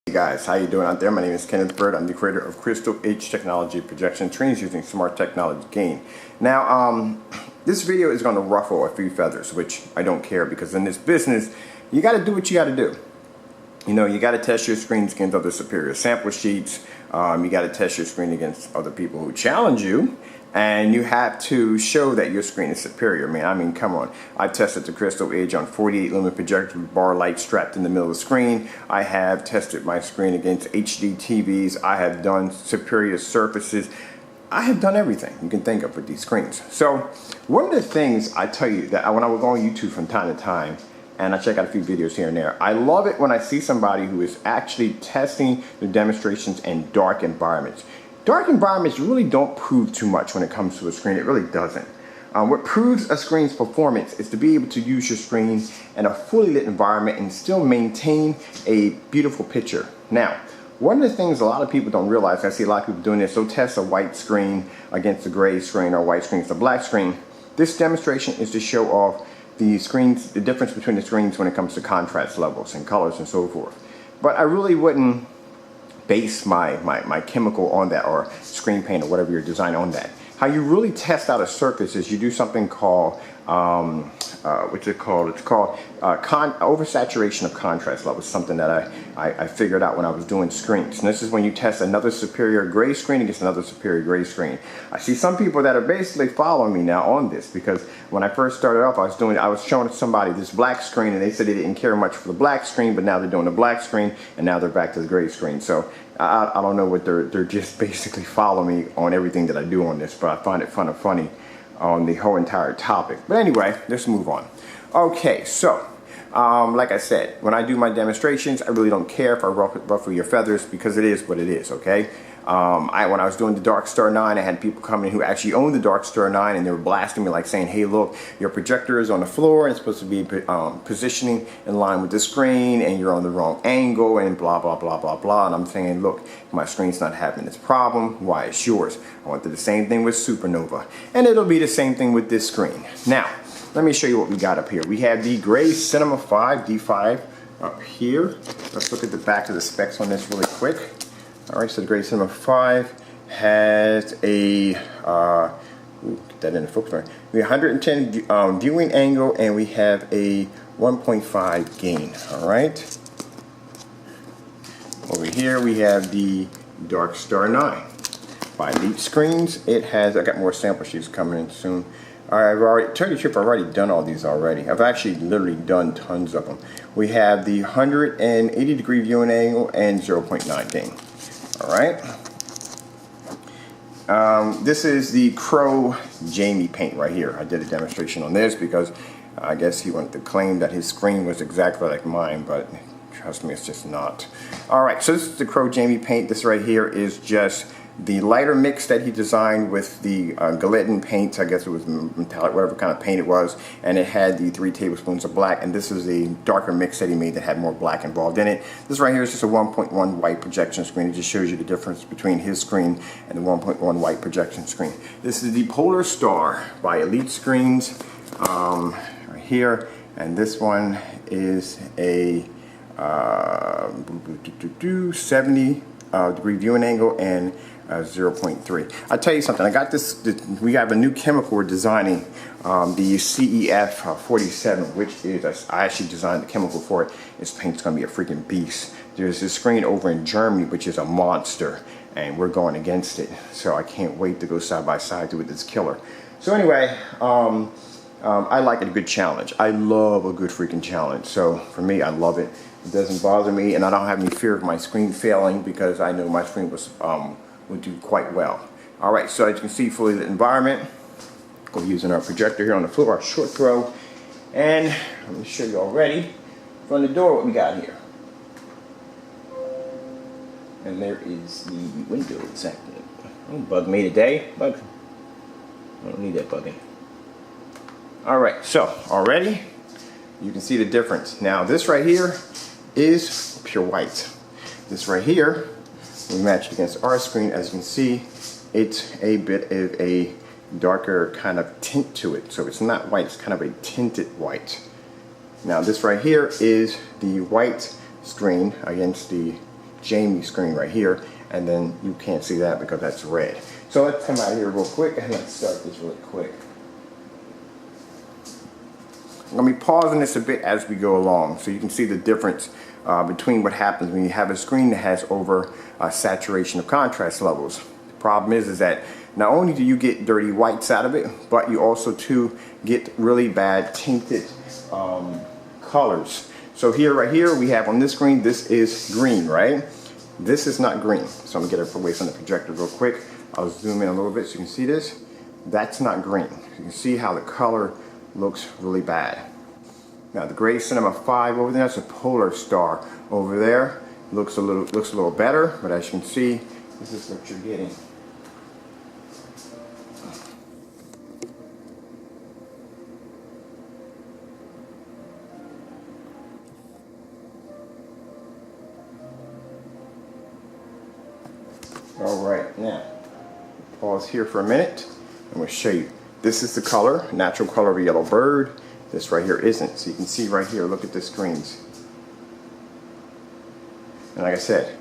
Hey guys, how you doing out there? My name is Kenneth Bird. I'm the creator of Crystal H Technology Projection Trains using smart technology gain. Now, this video is going to ruffle a few feathers, which I don't care because in this business, you got to do what you got to do. You know, you got to test your screens against other superior sample sheets. You got to test your screen against other people who challenge you. And you have to show that your screen is superior, man. I mean, come on. I tested the Crystal Edge on 48 lumen projector with bar light strapped in the middle of the screen. I have tested my screen against HD TVs. I have done superior surfaces. I have done everything you can think of with these screens. So one of the things I tell you that when I would go on YouTube from time to time, and I check out a few videos here and there, I love it when I see somebody who is actually testing the demonstrations in dark environments. Dark environments really don't prove too much when it comes to a screen. It really doesn't. What proves a screen's performance is to be able to use your screen in a fully lit environment and still maintain a beautiful picture. Now, one of the things a lot of people don't realize, I see a lot of people doing this, they'll test a white screen against a gray screen or a white screen against a black screen. This demonstration is to show off the screens, the difference between the screens when it comes to contrast levels and colors and so forth. But I really wouldn't base my chemical on that, or screen paint, or whatever you're designing on that. How you really test out a surface is you do something called, what's it called? It's called oversaturation of contrast level. Something that I figured out when I was doing screens. And this is when you test another superior gray screen against another superior gray screen. I see some people that are basically following me now on this, because when I first started off, I was showing somebody this black screen, and they said they didn't care much for the black screen, but now they're doing the black screen, and now they're back to the gray screen. So I don't know what they're just basically following me on everything that I do on this, but I find it funny on the whole entire topic. But anyway, let's move on. Okay, so like I said, when I do my demonstrations, I really don't care if I ruffle your feathers, because it is what it is, okay? When I was doing the Dark Star 9, I had people come in who actually owned the Dark Star 9, and they were blasting me like saying, hey, look, your projector is on the floor and it's supposed to be positioning in line with the screen, and you're on the wrong angle, and blah, blah, blah, blah, blah. And I'm saying, look, my screen's not having this problem. Why is yours? I went through the same thing with Supernova, and it'll be the same thing with this screen. Now, let me show you what we got up here. We have the Gray Cinema 5 D5 up here. Let's look at the back of the specs on this really quick. All right, so the Gray Cinema 5 has a, get that in the focus right. We have 110 viewing angle, and we have a 1.5 gain, all right? Over here we have the Dark Star 9. By Elite Screens, it has, I got more sample sheets coming in soon. I've already, tell you the truth, I've already done all these already. I've actually literally done tons of them. We have the 180 degree viewing angle and 0.9 gain. All right. This is the Crow Jamie paint right here. I did a demonstration on this because I guess he wanted to claim that his screen was exactly like mine, but trust me, it's just not. All right, so this is the Crow Jamie paint. This right here is just the lighter mix that he designed with the Galettin paint. I guess it was metallic, whatever kind of paint it was, and it had the 3 tablespoons of black, and this is a darker mix that he made that had more black involved in it. This right here is just a 1.1 white projection screen. It just shows you the difference between his screen and the 1.1 white projection screen. This is the Polar Star by Elite Screens right here, and this one is a 70 degree viewing angle and 0.3. I'll tell you something. I got this. We have a new chemical we're designing, the CEF 47, which is, I actually designed the chemical for it. This paint's gonna be a freaking beast. There's this screen over in Germany which is a monster, and we're going against it. So I can't wait to go side by side with this killer. So anyway, I like a good challenge. I love a good freaking challenge. So for me, I love it. It doesn't bother me, and I don't have any fear of my screen failing because I know my screen would do quite well. All right, so as you can see, fully lit environment. We're using our projector here on the floor, our short throw, and let me show you already from the door what we got here. And there is the window. Exactly. Don't bug me today. Bug. I don't need that bugging. All right, so already you can see the difference. Now this right here is pure white. This right here, we match it against our screen. As you can see, it's a bit of a darker kind of tint to it. So it's not white, it's kind of a tinted white. Now this right here is the white screen against the Jamie screen right here, and then you can't see that because that's red. So let's come out here real quick and let's start this really quick. I'm going to be pausing this a bit as we go along so you can see the difference between what happens when you have a screen that has over saturation of contrast levels. The problem is that not only do you get dirty whites out of it, but you also too get really bad tinted colors. So here, right here, we have on this screen, this is green, right? This is not green. So I'm gonna get it away from the projector real quick. I'll zoom in a little bit so you can see this. That's not green. You can see how the color looks really bad. Now the gray cinema 5 over there, that's a polar star over there. Looks a little better, but as you can see, this is what you're getting. All right, now pause here for a minute. I'm going to show you. This is the color, natural color of a yellow bird. This right here isn't. So you can see right here, look at the screens. And like I said,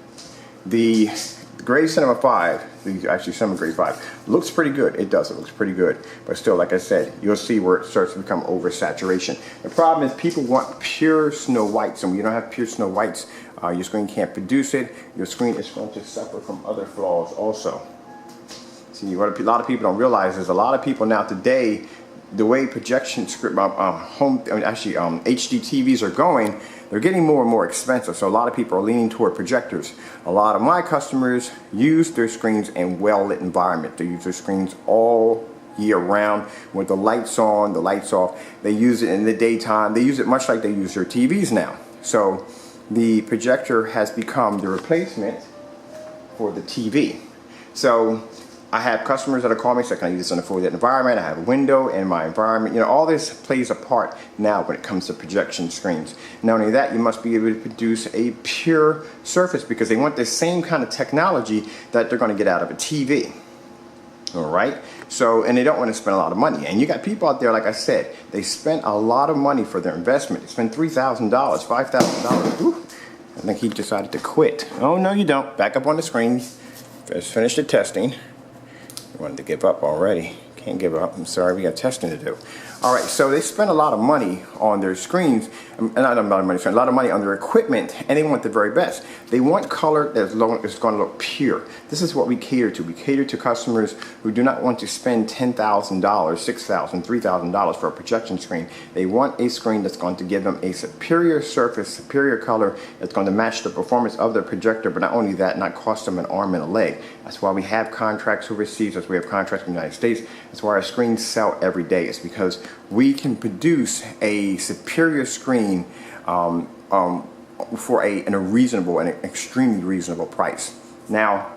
the gray cinema 5, actually cinema gray 5, looks pretty good. It does, it looks pretty good. But still, like I said, you'll see where it starts to become oversaturation. The problem is people want pure snow whites, and when you don't have pure snow whites, your screen can't produce it. Your screen is going to suffer from other flaws also. See, what a lot of people don't realize is a lot of people now today, the way projection script, HD TVs are going, they're getting more and more expensive. So a lot of people are leaning toward projectors. A lot of my customers use their screens in well-lit environment. They use their screens all year round with the lights on, the lights off. They use it in the daytime. They use it much like they use their TVs now. So the projector has become the replacement for the TV. So I have customers that are calling me, so can I use this in a fully lit environment? I have a window in my environment. You know, all this plays a part now when it comes to projection screens. Not only that, you must be able to produce a pure surface because they want the same kind of technology that they're going to get out of a TV. All right? So, and they don't want to spend a lot of money. And you got people out there, like I said, they spent a lot of money for their investment. They spent $3,000, $5,000. I think he decided to quit. Oh, no, you don't. Back up on the screen. Just finish the testing. I wanted to give up already. Can't give up. I'm sorry, we got testing to do. All right, so they spend a lot of money on their screens, not a lot of money, a lot of money on their equipment, and they want the very best. They want color that's going to look pure. This is what we cater to. We cater to customers who do not want to spend $10,000, $6,000, $3,000 for a projection screen. They want a screen that's going to give them a superior surface, superior color, that's going to match the performance of their projector, but not only that, not cost them an arm and a leg. That's why we have contracts overseas. That's why we have contracts in the United States. That's why our screens sell every day. It's because we can produce a superior screen for a reasonable and extremely reasonable price. Now,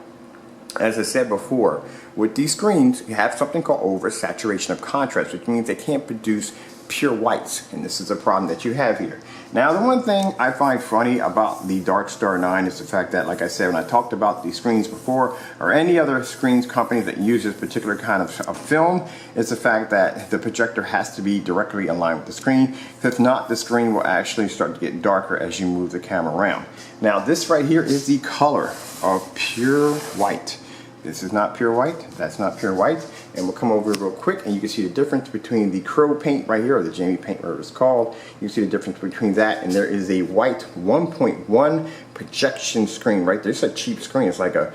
as I said before, with these screens, you have something called oversaturation of contrast, which means they can't produce pure whites, and this is a problem that you have here. Now, the one thing I find funny about the Dark Star 9 is the fact that, like I said, when I talked about these screens before, or any other screens company that uses particular kind of film, is the fact that the projector has to be directly in line with the screen. If not, the screen will actually start to get darker as you move the camera around. Now, this right here is the color of pure white. This is not pure white, that's not pure white, and we'll come over real quick and you can see the difference between the Crow paint right here, or the Jamie paint, whatever it's called. You can see the difference between that, and there is a white 1.1 projection screen right there. It's a cheap screen, it's like a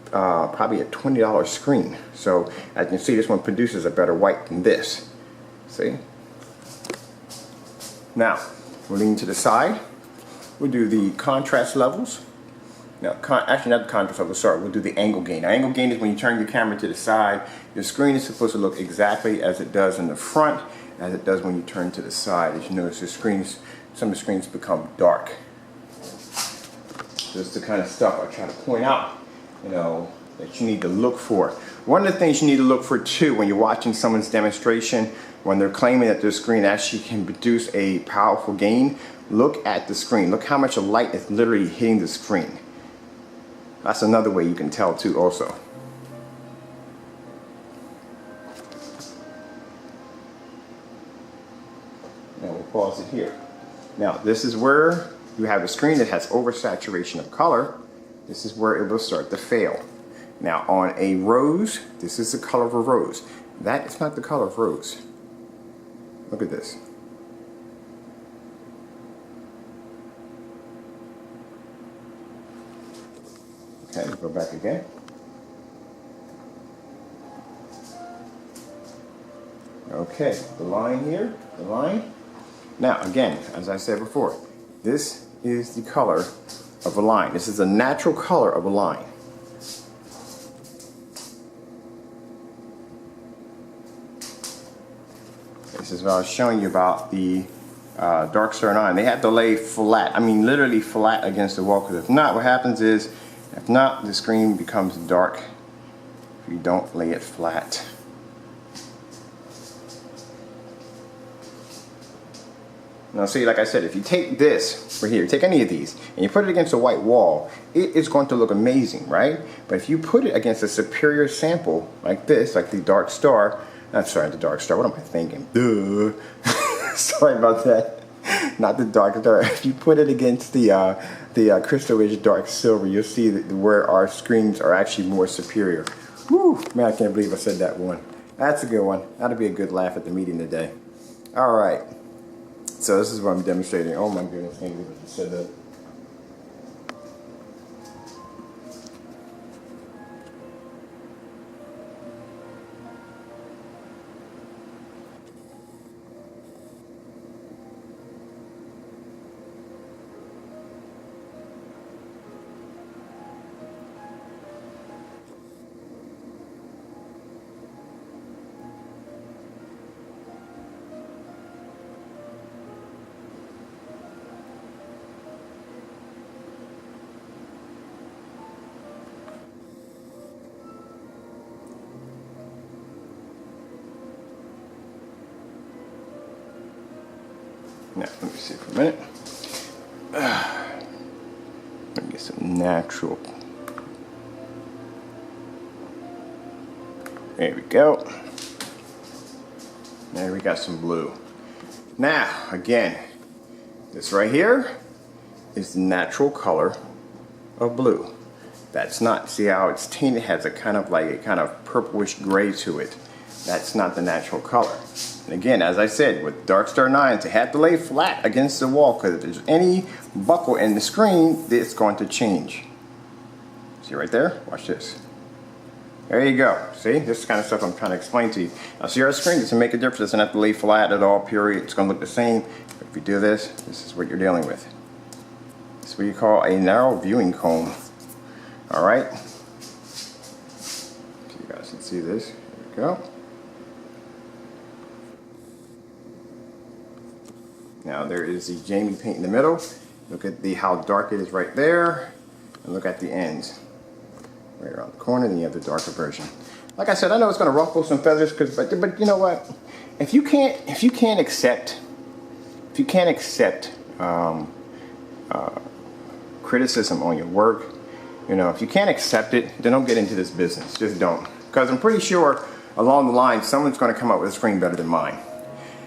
probably a $20 screen. So as you can see, this one produces a better white than this. See? Now, we'll lean to the side, we'll do the contrast levels. Now, actually not the contrast level, sorry, we'll do the angle gain. Now, angle gain is when you turn your camera to the side. Your screen is supposed to look exactly as it does in the front, as it does when you turn to the side. As you notice, the screens, some of the screens become dark. This is the kind of stuff I try to point out, you know, that you need to look for. One of the things you need to look for too when you're watching someone's demonstration, when they're claiming that their screen actually can produce a powerful gain, look at the screen. Look how much of light is literally hitting the screen. That's another way you can tell too also. Now we'll pause it here. Now this is where you have a screen that has oversaturation of color. this is where it will start to fail. Now on a rose, this is the color of a rose. That is not the color of rose. Look at this. Okay, go back again. Okay, the line here, the line. Now again, as I said before, this is the color of a line. This is the natural color of a line. This is what I was showing you about the Dark Star 9. They had to lay flat, I mean literally flat against the wall, because if not, what happens is, if not, the screen becomes dark if you don't lay it flat. Now see, like I said, if you take this right here, take any of these, and you put it against a white wall, it is going to look amazing, right? But if you put it against a superior sample like this, like the Dark Star, I'm sorry, the Dark Star, what am I thinking? Duh. Sorry about that. Not the Dark Star. If you put it against the Crystal Edge Dark Silver, you'll see that where our screens are actually more superior. Whew, man, I can't believe I said that one. That's a good one. That'll be a good laugh at the meeting today. All right. So this is what I'm demonstrating. Oh my goodness, I can't believe I just said that. Now, let me see for a minute. Let me get some natural. There we go. There we got some blue. Now, again, this right here is the natural color of blue. That's not, see how it's tainted, it has a kind of like a kind of purplish gray to it. That's not the natural color. And again, as I said, with Dark Star 9, they have to lay flat against the wall, because if there's any buckle in the screen, it's going to change. See right there? Watch this. There you go. See? This is kind of stuff I'm trying to explain to you. Now see our screen doesn't make a difference. It doesn't have to lay flat at all, period. It's going to look the same. If you do this, this is what you're dealing with. This is what you call a narrow viewing cone. Alright? So you guys can see this. Here we go. Now there is the Jamie paint in the middle. Look at how dark it is right there, and look at the ends, right around the corner. Then you have the darker version. Like I said, I know it's going to ruffle some feathers, but you know what? If you can't accept criticism on your work, you know, if you can't accept it, then don't get into this business. Just don't, because I'm pretty sure along the line someone's going to come up with a screen better than mine.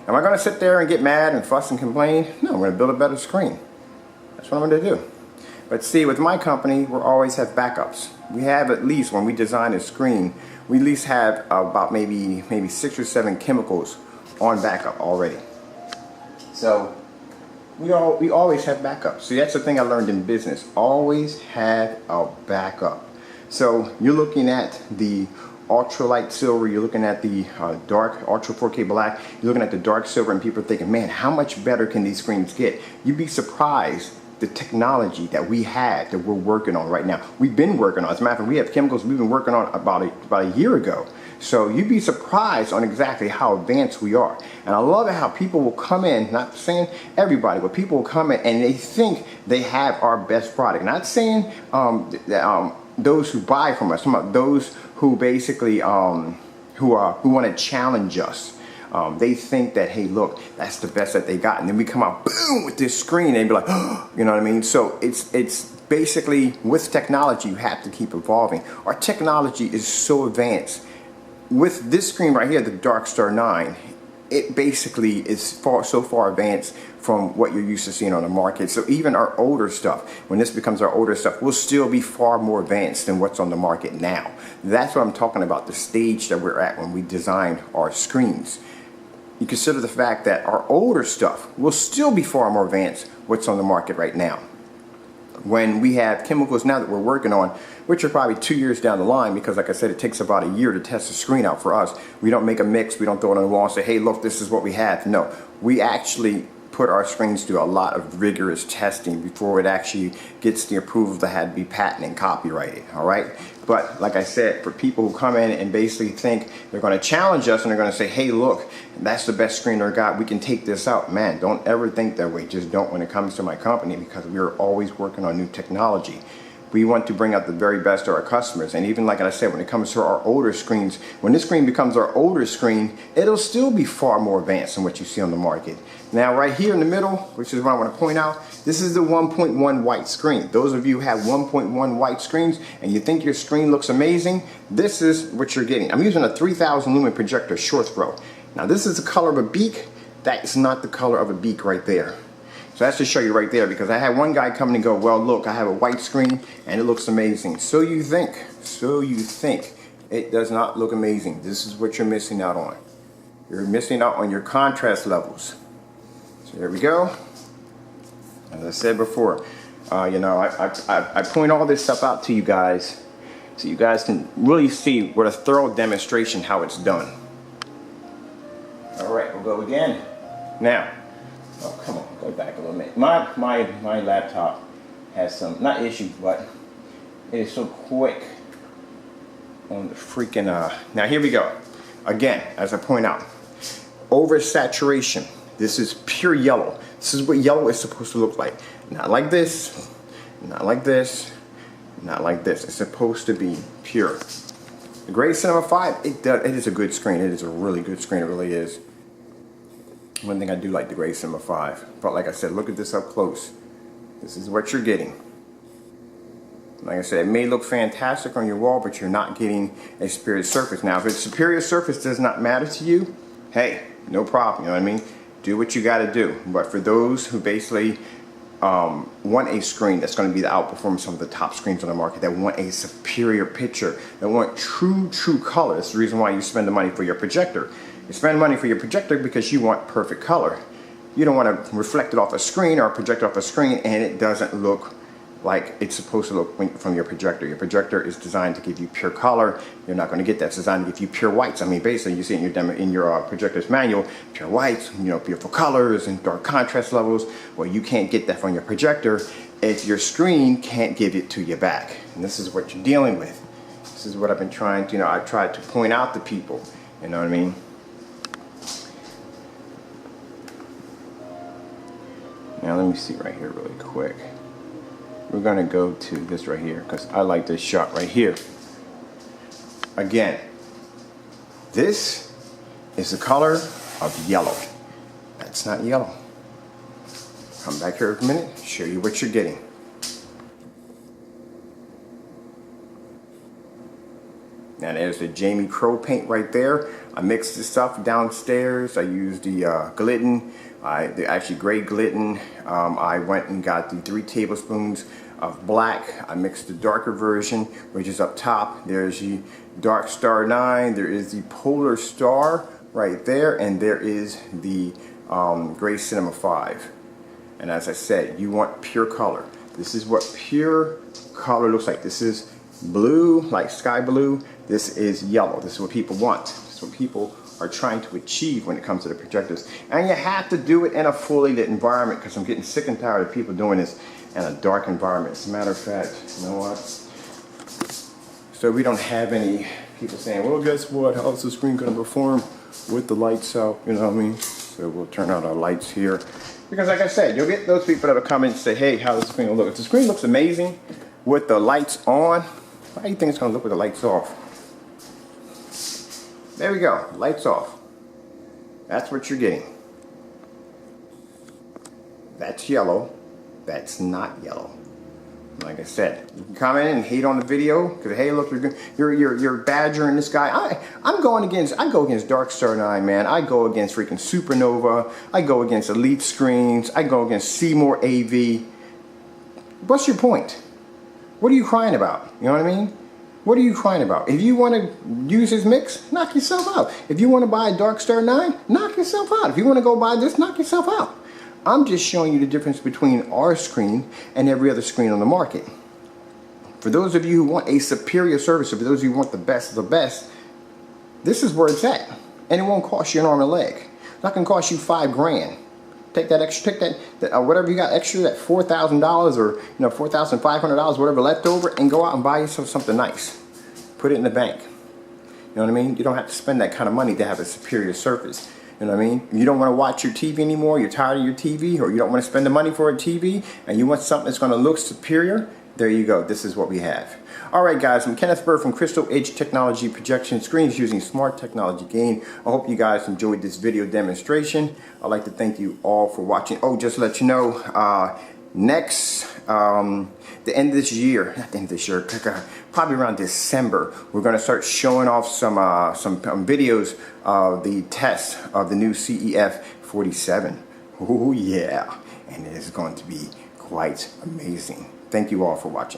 Am I going to sit there and get mad and fuss and complain? No, I'm going to build a better screen. That's what I'm going to do. But see, with my company, we always have backups. We have at least, when we design a screen, we at least have about maybe 6 or 7 chemicals on backup already. So we always have backups. See, that's the thing I learned in business. Always have a backup. So you're looking at the ultralight silver, you're looking at the dark ultra 4K black, you're looking at the dark silver, and people are thinking, man, how much better can these screens get? You'd be surprised the technology that we have, that we're working on right now. We've been working on, as a matter of fact, we have chemicals we've been working on about a year ago. So you'd be surprised on exactly how advanced we are. And I love it how people will come in, not saying everybody, but people will come in and they think they have our best product. Not saying those who buy from us, about those who basically who want to challenge us. They think that, hey, look, that's the best that they got, and then we come out boom with this screen, and they be like, oh, you know what I mean? So it's basically, with technology, you have to keep evolving. Our technology is so advanced. With this screen right here, the Dark Star 9, it basically is so far advanced from what you're used to seeing on the market. So even our older stuff, when this becomes our older stuff, will still be far more advanced than what's on the market now. That's what I'm talking about, the stage that we're at when we designed our screens. You consider the fact that our older stuff will still be far more advanced what's on the market right now. When we have chemicals now that we're working on, which are probably 2 years down the line, because like I said, it takes about a year to test the screen out for us. We don't make a mix, we don't throw it on the wall and say, hey, look, this is what we have. No, we actually put our screens through a lot of rigorous testing before it actually gets the approval that had to be patented and copyrighted, all right? But like I said, for people who come in and basically think they're going to challenge us and they're going to say, hey, look, that's the best screen I got, we can take this out. Man, don't ever think that way. Just don't when it comes to my company, because we're always working on new technology. We want to bring out the very best to our customers. And even like I said, when it comes to our older screens, when this screen becomes our older screen, it'll still be far more advanced than what you see on the market. Now right here in the middle, which is what I want to point out, this is the 1.1 white screen. Those of you who have 1.1 white screens and you think your screen looks amazing, this is what you're getting. I'm using a 3000 lumen projector short throw. Now this is the color of a beak. That is not the color of a beak right there. So that's to show you right there, because I had one guy come and go, well, look, I have a white screen and it looks amazing. So you think. It does not look amazing. This is what you're missing out on. You're missing out on your contrast levels. So there we go. As I said before, you know, I point all this stuff out to you guys so you guys can really see what a thorough demonstration how it's done. All right, we'll go again. Now, oh, come on, go back a little bit. My laptop has some, not issues, but it is so quick on the freaking, now here we go. Again, as I point out, oversaturation. This is pure yellow. This is what yellow is supposed to look like. Not like this, not like this, not like this. It's supposed to be pure. The Gray Cinema 5, it is a good screen. It is a really good screen, it really is. One thing I do like the Gray Cinema 5. But like I said, look at this up close. This is what you're getting. Like I said, it may look fantastic on your wall, but you're not getting a superior surface. Now, if a superior surface does not matter to you, hey, no problem, you know what I mean? Do what you got to do. But for those who basically want a screen that's going to be the outperform some of the top screens on the market, that want a superior picture, that want true color, that's the reason why you spend the money for your projector. You spend money for your projector because you want perfect color. You don't want to reflect it off a screen or project off a screen and it doesn't look like it's supposed to look from your projector. Your projector is designed to give you pure color. You're not going to get that. It's designed to give you pure whites. I mean, basically, you see in your demo, in your projector's manual, pure whites, you know, beautiful colors and dark contrast levels. Well, you can't get that from your projector if your screen can't give it to you back. And this is what you're dealing with. This is what I've been trying to, you know, I've tried to point out to people. You know what I mean? Now let me see right here really quick. We're going to go to this right here because I like this shot right here. Again, this is the color of yellow. That's not yellow. Come back here for a minute, show you what you're getting. Now there's the Jamie Crow paint right there. I mixed the stuff downstairs. I used the glitten, the actually gray glitten. I went and got the 3 tablespoons of black. I mixed the darker version, which is up top. There's the Dark Star 9. There is the Polar Star right there, and there is the Gray Cinema 5. And as I said, you want pure color. This is what pure color looks like. This is blue, like sky blue. This is yellow. This is what people want. This is what people are trying to achieve when it comes to the projectors. And you have to do it in a fully lit environment, because I'm getting sick and tired of people doing this in a dark environment. As a matter of fact, you know what? So we don't have any people saying, well, guess what? How's the screen going to perform with the lights out? You know what I mean? So we'll turn out our lights here. Because like I said, you'll get those people that'll come in and say, hey, how's the screen look? If the screen looks amazing with the lights on, how do you think it's going to look with the lights off? There we go, lights off. That's what you're getting. That's yellow. That's not yellow. Like I said, you can comment and hate on the video because hey, look, you're badgering this guy. I go against Darkstar 9, man. I go against freaking Supernova. I go against Elite Screens. I go against Seymour AV. What's your point? What are you crying about? You know what I mean? What are you crying about? If you want to use his mix, knock yourself out. If you want to buy a Darkstar 9, knock yourself out. If you want to go buy this, knock yourself out. I'm just showing you the difference between our screen and every other screen on the market. For those of you who want a superior service, or for those of you who want the best of the best, this is where it's at. And it won't cost you an arm and a leg. It's not going to cost you $5 grand. Take that extra, whatever you got extra, that $4,000 or $4,500, whatever left over, and go out and buy yourself something nice. Put it in the bank. You know what I mean? You don't have to spend that kind of money to have a superior service. You know what I mean? You don't want to watch your TV anymore, you're tired of your TV, or you don't want to spend the money for a TV, and you want something that's going to look superior, there you go. This is what we have. Alright guys, I'm Kenneth Bird from Crystal Edge Technology Projection Screens using Smart Technology Gain. I hope you guys enjoyed this video demonstration. I'd like to thank you all for watching. Oh, just to let you know, the end of this year, not the end of this year, probably around December, we're going to start showing off some videos of the test of the new CEF 47. Oh yeah, and it is going to be quite amazing. Thank you all for watching.